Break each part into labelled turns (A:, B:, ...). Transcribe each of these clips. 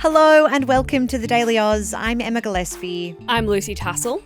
A: Hello and welcome to the Daily Aus. I'm Emma Gillespie.
B: I'm Lucy Tassell.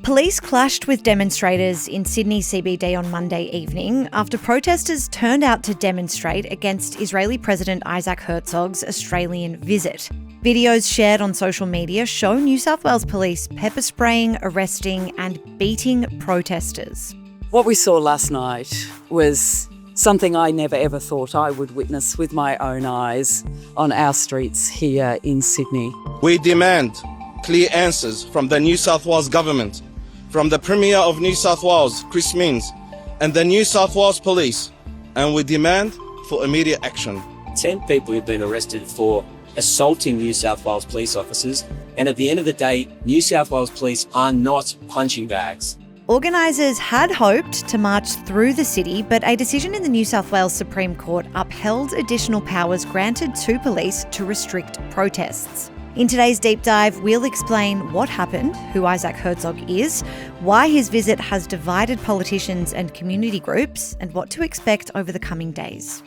A: Police clashed with demonstrators in Sydney CBD on Monday evening after protesters turned out to demonstrate against Israeli President Isaac Herzog's Australian visit. Videos shared on social media show New South Wales Police pepper spraying, arresting and beating protesters.
C: What we saw last night was something I never ever thought I would witness with my own eyes on our streets here in Sydney.
D: We demand clear answers from the New South Wales Government, from the Premier of New South Wales, Chris Minns, and the New South Wales Police, and we demand for immediate action.
E: 10 people have been arrested for assaulting New South Wales police officers, and at the end of the day, New South Wales Police are not punching bags.
A: Organisers had hoped to march through the city, but a decision in the New South Wales Supreme Court upheld additional powers granted to police to restrict protests. In today's deep dive, we'll explain what happened, who Isaac Herzog is, why his visit has divided politicians and community groups, and what to expect over the coming days.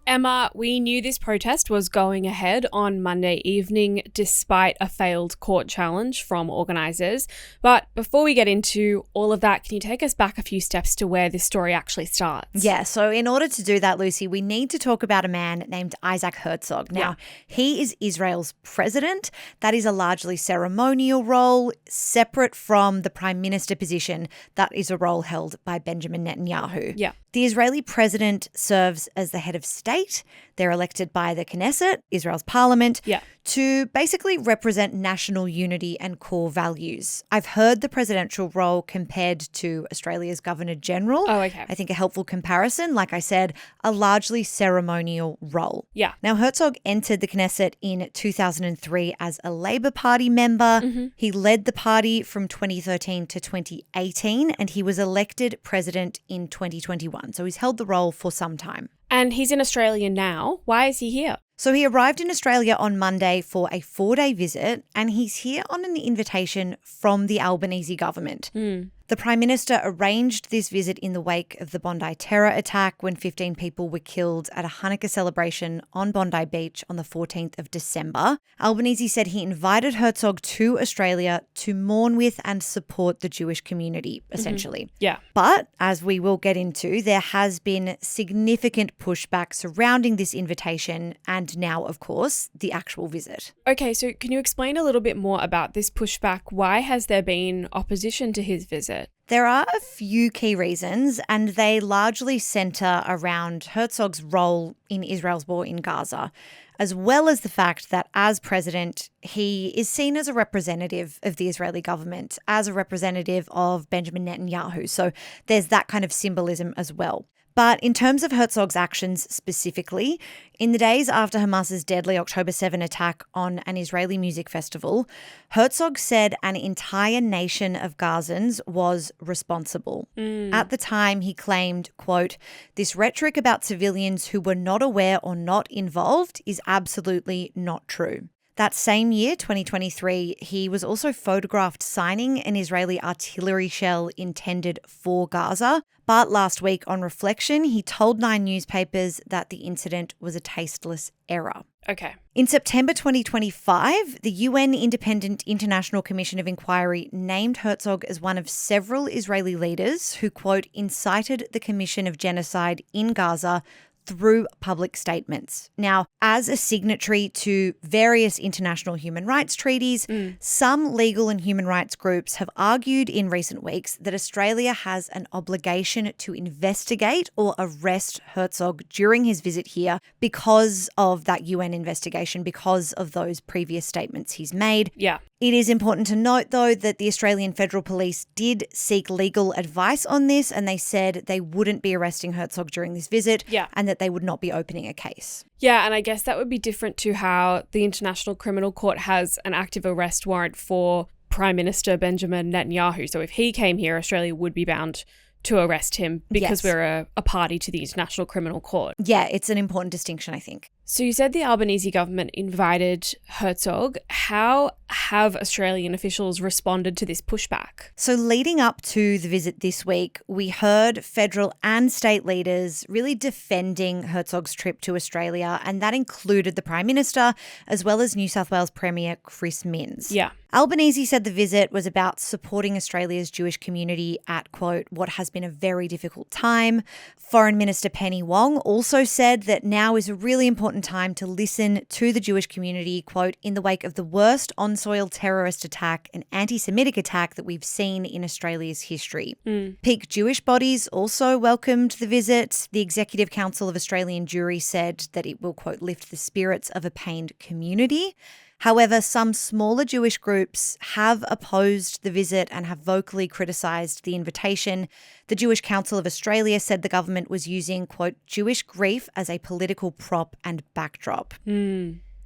B: Emma, we knew this protest was going ahead on Monday evening despite a failed court challenge from organisers. But before we get into all of that, can you take us back a few steps to where this story actually starts?
A: Yeah, so in order to do that, Lucy, we need to talk about a man named Isaac Herzog. Now, he is Israel's president. That is a largely ceremonial role, separate from the prime minister position. That is a role held by Benjamin Netanyahu.
B: Yeah.
A: The Israeli president serves as the head of state. They're elected by the Knesset, Israel's parliament, to basically represent national unity and core values. I've heard the presidential role compared to Australia's Governor General.
B: Oh, okay.
A: I think a helpful comparison, like I said, a largely ceremonial role.
B: Yeah.
A: Now, Herzog entered the Knesset in 2003 as a Labor Party member.
B: Mm-hmm.
A: He led the party from 2013 to 2018, and he was elected president in 2021. So he's held the role for some time.
B: And he's in Australia now. Why is he here?
A: So he arrived in Australia on Monday for a 4-day visit, and he's here on an invitation from the Albanese government. The Prime Minister arranged this visit in the wake of the Bondi terror attack when 15 people were killed at a Hanukkah celebration on Bondi Beach on the 14th of December. Albanese said he invited Herzog to Australia to mourn with and support the Jewish community, essentially.
B: Yeah.
A: But, as we will get into, there has been significant pushback surrounding this invitation and now, of course, the actual visit.
B: Okay, so can you explain a little bit more about this pushback? Why has there been opposition to his visit?
A: There are a few key reasons, and they largely centre around Herzog's role in Israel's war in Gaza, as well as the fact that as president, he is seen as a representative of the Israeli government, as a representative of Benjamin Netanyahu. So there's that kind of symbolism as well. But in terms of Herzog's actions specifically, in the days after Hamas's deadly October 7 attack on an Israeli music festival, Herzog said an entire nation of Gazans was responsible. At the time, he claimed, quote, "This rhetoric about civilians who were not aware or not involved is absolutely not true." That same year, 2023, he was also photographed signing an Israeli artillery shell intended for Gaza. But last week, on reflection, he told 9 newspapers that the incident was a tasteless error.
B: Okay.
A: In September 2025, the UN Independent International Commission of Inquiry named Herzog as one of several Israeli leaders who, quote, incited the commission of genocide in Gaza through public statements. Now, as a signatory to various international human rights treaties, some legal and human rights groups have argued in recent weeks that Australia has an obligation to investigate or arrest Herzog during his visit here because of that UN investigation, because of those previous statements he's made.
B: Yeah.
A: It is important to note, though, that the Australian Federal Police did seek legal advice on this, and they said they wouldn't be arresting Herzog during this visit and that they would not be opening a case.
B: Yeah, and I guess that would be different to how the International Criminal Court has an active arrest warrant for Prime Minister Benjamin Netanyahu. So if he came here, Australia would be bound to arrest him because we're a party to the International Criminal Court.
A: Yeah, it's an important distinction, I think.
B: So you said the Albanese government invited Herzog. How have Australian officials responded to this pushback?
A: So leading up to the visit this week, we heard federal and state leaders really defending Herzog's trip to Australia, and that included the Prime Minister as well as New South Wales Premier Chris Minns.
B: Yeah.
A: Albanese said the visit was about supporting Australia's Jewish community at, quote, what has been a very difficult time. Foreign Minister Penny Wong also said that now is a really important time to listen to the Jewish community, quote, in the wake of the worst on-soil terrorist attack and anti-Semitic attack that we've seen in Australia's history. Peak Jewish bodies also welcomed the visit. The Executive Council of Australian Jewry said that it will, quote, lift the spirits of a pained community. However, some smaller Jewish groups have opposed the visit and have vocally criticised the invitation. The Jewish Council of Australia said the government was using, quote, Jewish grief as a political prop and backdrop.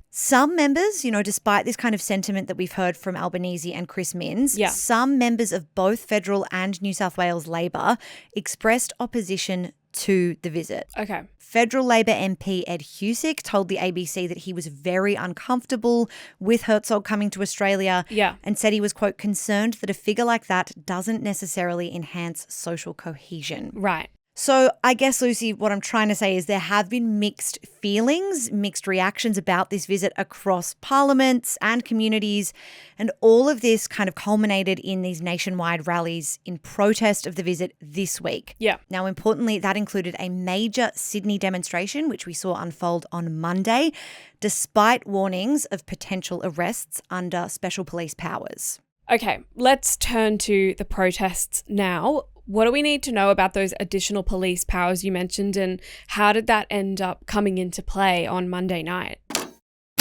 A: Some members, despite this kind of sentiment that we've heard from Albanese and Chris Minns, some members of both federal and New South Wales Labor expressed opposition to the visit.
B: Okay.
A: Federal Labor MP Ed Husick told the ABC that he was very uncomfortable with Herzog coming to Australia and said he was, quote, concerned that a figure like that doesn't necessarily enhance social cohesion.
B: Right.
A: So I guess, Lucy, what I'm trying to say is there have been mixed feelings, mixed reactions about this visit across parliaments and communities, and all of this kind of culminated in these nationwide rallies in protest of the visit this week.
B: Yeah.
A: Now, importantly, that included a major Sydney demonstration, which we saw unfold on Monday, despite warnings of potential arrests under special police powers.
B: Okay, let's turn to the protests now. What do we need to know about those additional police powers you mentioned, and how did that end up coming into play on Monday night?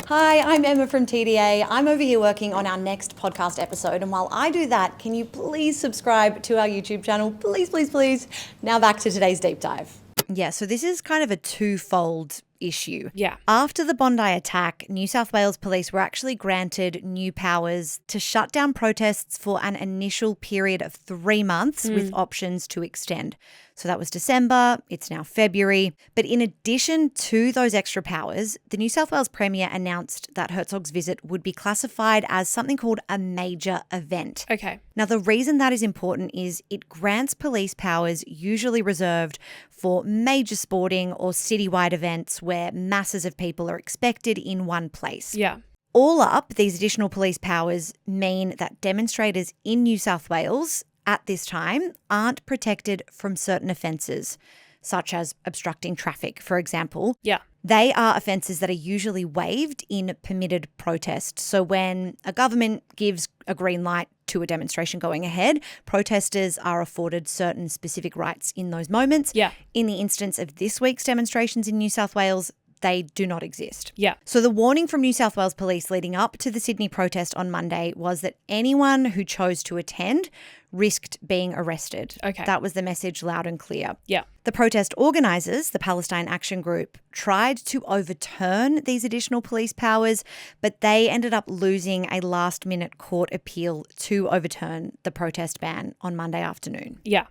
A: Hi, I'm Emma from TDA. I'm over here working on our next podcast episode, and while I do that, can you please subscribe to our YouTube channel? Please, please, please. Now back to today's deep dive. Yeah, so this is kind of a twofold issue.
B: Yeah.
A: After the Bondi attack, New South Wales Police were actually granted new powers to shut down protests for an initial period of 3 months with options to extend. So that was December, it's now February. But in addition to those extra powers, the New South Wales Premier announced that Herzog's visit would be classified as something called a major event.
B: Okay.
A: Now, the reason that is important is it grants police powers usually reserved for major sporting or citywide events where masses of people are expected in one place.
B: Yeah.
A: All up, these additional police powers mean that demonstrators in New South Wales at this time aren't protected from certain offences, such as obstructing traffic, for example.
B: Yeah.
A: They are offences that are usually waived in permitted protest. So when a government gives a green light to a demonstration going ahead, protesters are afforded certain specific rights in those moments.
B: Yeah.
A: In the instance of this week's demonstrations in New South Wales, they do not exist.
B: Yeah.
A: So the warning from New South Wales Police leading up to the Sydney protest on Monday was that anyone who chose to attend risked being arrested.
B: Okay.
A: That was the message loud and clear.
B: Yeah.
A: The protest organisers, the Palestine Action Group, tried to overturn these additional police powers, but they ended up losing a last-minute court appeal to overturn the protest ban on Monday afternoon.
B: Yeah.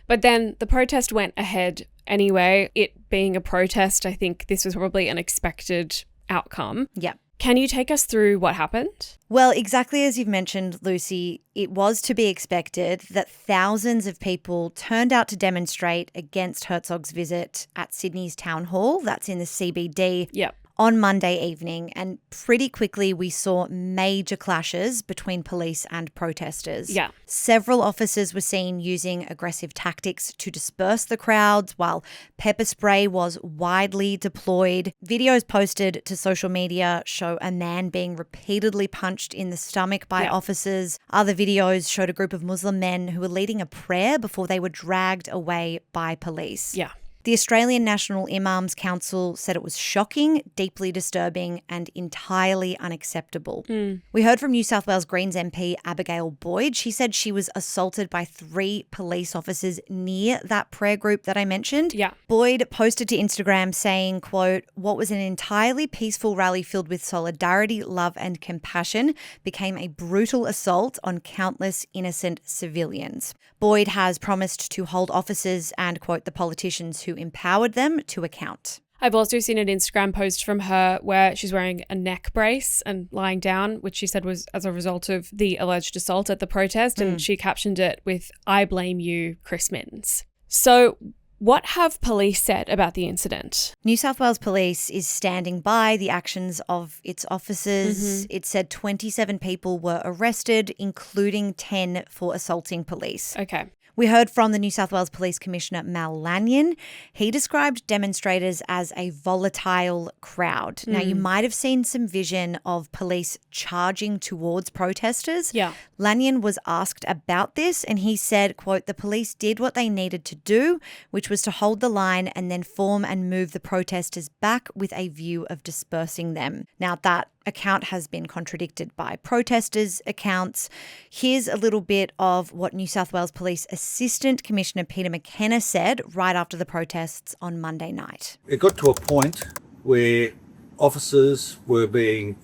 B: But then the protest went ahead anyway. It being a protest, I think this was probably an expected outcome.
A: Yeah.
B: Can you take us through what happened?
A: Well, exactly as you've mentioned, Lucy, it was to be expected that thousands of people turned out to demonstrate against Herzog's visit at Sydney's Town Hall, that's in the CBD,
B: Yep.
A: on Monday evening. And pretty quickly we saw major clashes between police and protesters.
B: Yeah.
A: Several officers were seen using aggressive tactics to disperse the crowds, while pepper spray was widely deployed. Videos posted to social media show a man being repeatedly punched in the stomach by officers. Other videos showed a group of Muslim men who were leading a prayer before they were dragged away by police.
B: Yeah.
A: The Australian National Imams Council said it was shocking, deeply disturbing and entirely unacceptable. We heard from New South Wales Greens MP Abigail Boyd. She said she was assaulted by 3 police officers near that prayer group that I mentioned.
B: Yeah.
A: Boyd posted to Instagram saying, quote, "What was an entirely peaceful rally filled with solidarity, love and compassion became a brutal assault on countless innocent civilians." Boyd has promised to hold officers and, quote, the politicians who empowered them to account.
B: I've also seen an Instagram post from her where she's wearing a neck brace and lying down, which she said was as a result of the alleged assault at the protest. And she captioned it with, "I blame you, Chris Minns." So what have police said about the incident?
A: New South Wales Police is standing by the actions of its officers. It said 27 people were arrested, including 10 for assaulting police.
B: Okay.
A: We heard from the New South Wales Police Commissioner Mal Lanyon. He described demonstrators as a volatile crowd. Now, you might have seen some vision of police charging towards protesters.
B: Yeah.
A: Lanyon was asked about this and he said, quote, "The police did what they needed to do, which was to hold the line and then form and move the protesters back with a view of dispersing them." Now, that account has been contradicted by protesters' accounts. Here's a little bit of what New South Wales Police Assistant Commissioner Peter McKenna said right after the protests on Monday night.
F: It got to a point where officers were being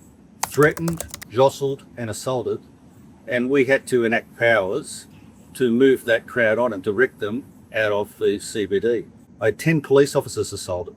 F: threatened, jostled and assaulted, and we had to enact powers to move that crowd on and direct them out of the CBD. I had 10 police officers assaulted,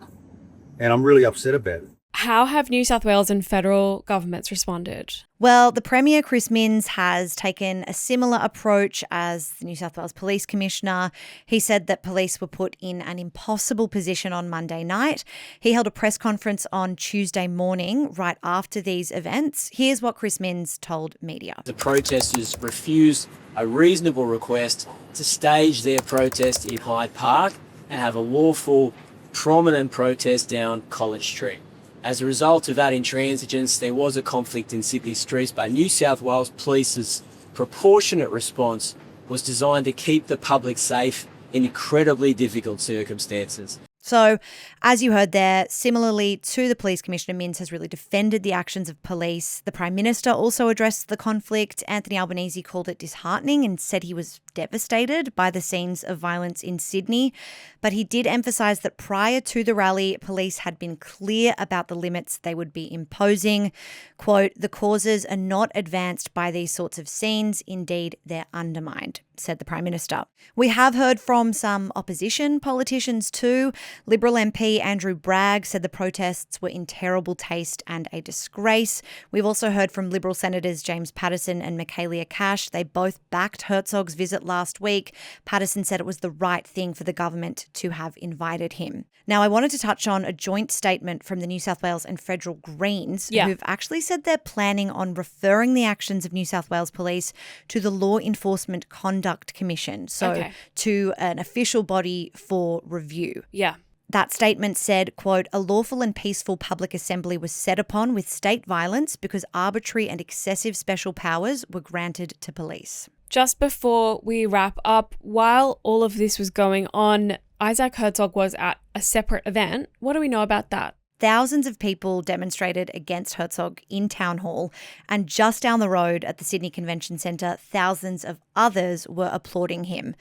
F: and I'm really upset about it.
B: How have New South Wales and federal governments responded?
A: Well, the Premier, Chris Minns, has taken a similar approach as the New South Wales Police Commissioner. He said that police were put in an impossible position on Monday night. He held a press conference on Tuesday morning right after these events. Here's what Chris Minns told media.
E: The protesters refused a reasonable request to stage their protest in Hyde Park and have a lawful, prominent protest down College Street. As a result of that intransigence, there was a conflict in Sydney streets, but New South Wales Police's proportionate response was designed to keep the public safe in incredibly difficult circumstances.
A: So, as you heard there, similarly to the Police Commissioner, Minns has really defended the actions of police. The Prime Minister also addressed the conflict. Anthony Albanese called it disheartening and said he was devastated by the scenes of violence in Sydney. But he did emphasise that prior to the rally, police had been clear about the limits they would be imposing. Quote, "The causes are not advanced by these sorts of scenes. Indeed, they're undermined," said the Prime Minister. We have heard from some opposition politicians too. Liberal MP Andrew Bragg said the protests were in terrible taste and a disgrace. We've also heard from Liberal Senators James Paterson and Michaelia Cash. They both backed Herzog's visit last week. Paterson said it was the right thing for the government to have invited him. Now, I wanted to touch on a joint statement from the New South Wales and Federal Greens, who've actually said they're planning on referring the actions of New South Wales Police to the Law Enforcement Conduct Commission, so to an official body for review.
B: Yeah.
A: That statement said, quote, "A lawful and peaceful public assembly was set upon with state violence because arbitrary and excessive special powers were granted to police."
B: Just before we wrap up, while all of this was going on, Isaac Herzog was at a separate event. What do we know about that?
A: Thousands of people demonstrated against Herzog in Town Hall, and just down the road at the Sydney Convention Centre, thousands of others were applauding him.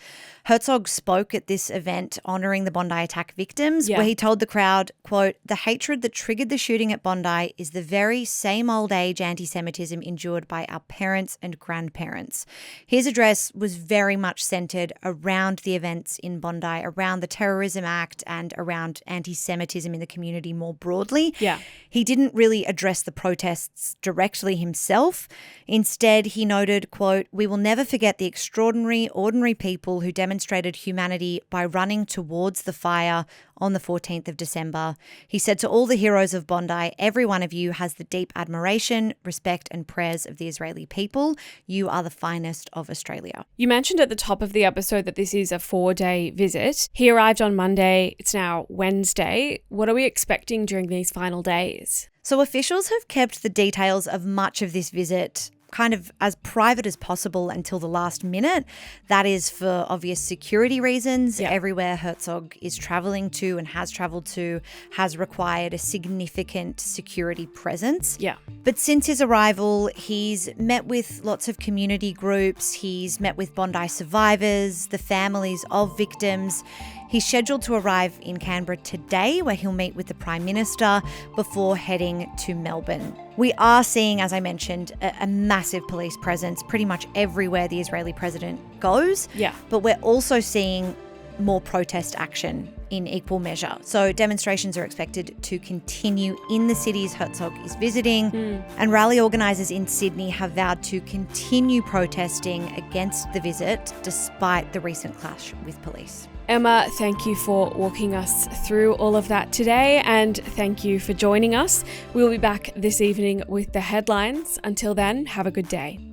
A: Herzog spoke at this event honouring the Bondi attack victims, where he told the crowd, quote, "The hatred that triggered the shooting at Bondi is the very same old age anti-Semitism endured by our parents and grandparents." His address was very much centred around the events in Bondi, around the Terrorism Act and around anti-Semitism in the community more broadly. He didn't really address the protests directly himself. Instead, he noted, quote, "We will never forget the extraordinary, ordinary people who demonstrated humanity by running towards the fire on the 14th of December. He said to all the heroes of Bondi, every one of you has the deep admiration, respect and prayers of the Israeli people. You are the finest of Australia."
B: You mentioned at the top of the episode that this is a 4-day visit. He arrived on Monday. It's now Wednesday. What are we expecting during these final days?
A: So officials have kept the details of much of this visit kind of as private as possible until the last minute. That is for obvious security reasons. Everywhere Herzog is travelling to and has travelled to has required a significant security presence. But since his arrival, he's met with lots of community groups. He's met with Bondi survivors, the families of victims. He's scheduled to arrive in Canberra today, where he'll meet with the Prime Minister before heading to Melbourne. We are seeing, as I mentioned, a massive police presence pretty much everywhere the Israeli president goes. But we're also seeing more protest action in equal measure. So demonstrations are expected to continue in the cities Herzog is visiting, and rally organisers in Sydney have vowed to continue protesting against the visit despite the recent clash with police.
B: Emma, thank you for walking us through all of that today, and thank you for joining us. We'll be back this evening with the headlines. Until then, have a good day.